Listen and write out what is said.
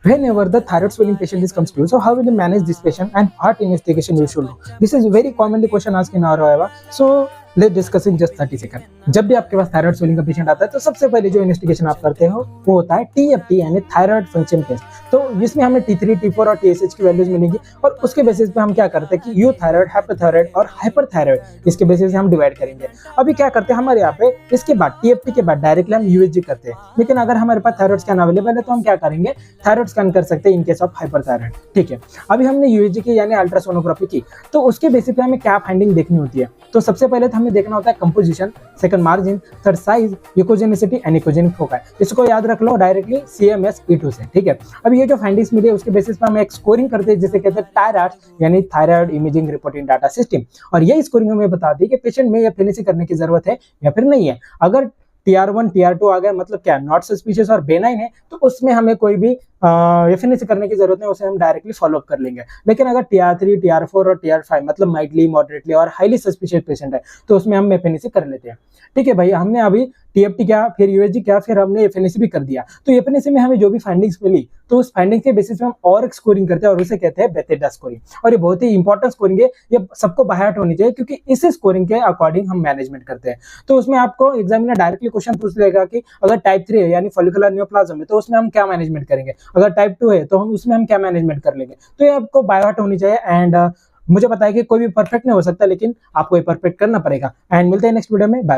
Whenever the thyroid swelling patient is comes to you, so how will you manage this patient and what investigation you should do? This is very commonly question asked in our However. So let's discuss in just 30 second. जब भी आपके पास thyroid swelling का patient आता है तो सबसे पहले जो इन्वेस्टिगेशन आप करते हो वो होता है TFT यानी थायराइड फंक्शन टेस्ट। तो इसमें हमें T3, T4 और TSH की वैल्यूज मिलेंगी और उसके बेसिस पे हम क्या करते हैं कि यूथायराइड, हाइपोथायराइड और हाइपरथायराइड इसके बेसिस से हम डिवाइड करेंगे। अभी क्या करते हैं हमारे यहाँ पे इसके बाद TFT के बाद डायरेक्टली हम USG करते हैं, लेकिन अगर हमारे पास थायराइड स्कैन अवेलेबल है तो हम क्या करेंगे, थायराइड स्कैन कर सकते हैं इन केस ऑफ हाइपरथायराइड। ठीक है, अभी हमने USG की यानी अल्ट्रासोनोग्राफी की तो उसके बेसिस पे हमें क्या फाइंडिंग देखनी होती है। तो सबसे पहले तो हमें देखना होता है composition, second margin, third size, echogenicity and echogenic foci. इसको याद रख लो डायरेक्टली CMS E2 से। ठीक है, अब ये जो फाइंडिंग्स मिली है उसके बेसिस पे हम एक स्कोरिंग करते हैं जिसे कहते हैं टायराड यानी thyroid imaging reporting data system. और ये स्कोरिंग हमें बताती है कि पेशेंट में एफएनसी करने की जरूरत है या फिर नहीं है। अगर TR1 TR2 आ गया मतलब क्या नॉट सस्पिशियस और बेनाइन है तो उसमें हमें कोई भी एफएनसी करने की जरूरत नहीं, उसे हम डायरेक्टली फॉलो अप कर लेंगे। लेकिन अगर TR3 TR4 और TR5 मतलब माइल्डली, मॉडरेटली और हाईली सस्पिशियस पेशेंट है तो उसमें हम एफएनसी कर लेते हैं। ठीक है भाई, हमने अभी TFT क्या, फिर USG क्या, फिर हमने एफएनसी भी कर दिया। तो एफएनसी में हमें जो भी फाइंडिंग्स मिली तो उस फाइंडिंग के बेसिस पे हम और एक स्कोरिंग करते हैं और उसे कहते हैं बेथेडा स्कोरिंग। और ये बहुत ही इंपॉर्टेंट स्कोरिंग है, ये सबको बाय हार्ट होनी चाहिए क्योंकि इस स्कोरिंग के अकॉर्डिंग हम मैनेजमेंट करते हैं। तो उसमें आपको एग्जामिनर डायरेक्टली क्वेश्चन पूछ लेगा कि अगर टाइप 3 है यानी फॉलिकुलर न्यूप्लाज्म है तो उसमें हम क्या मैनेजमेंट करेंगे, अगर टाइप 2 है तो हम उसमें हम क्या मैनेजमेंट कर लेंगे। तो ये आपको बाय हार्ट होनी चाहिए। एंड मुझे पता है कि कोई भी परफेक्ट नहीं हो सकता, लेकिन आपको ये परफेक्ट करना पड़ेगा। एंड मिलते हैं नेक्स्ट वीडियो में। बाय।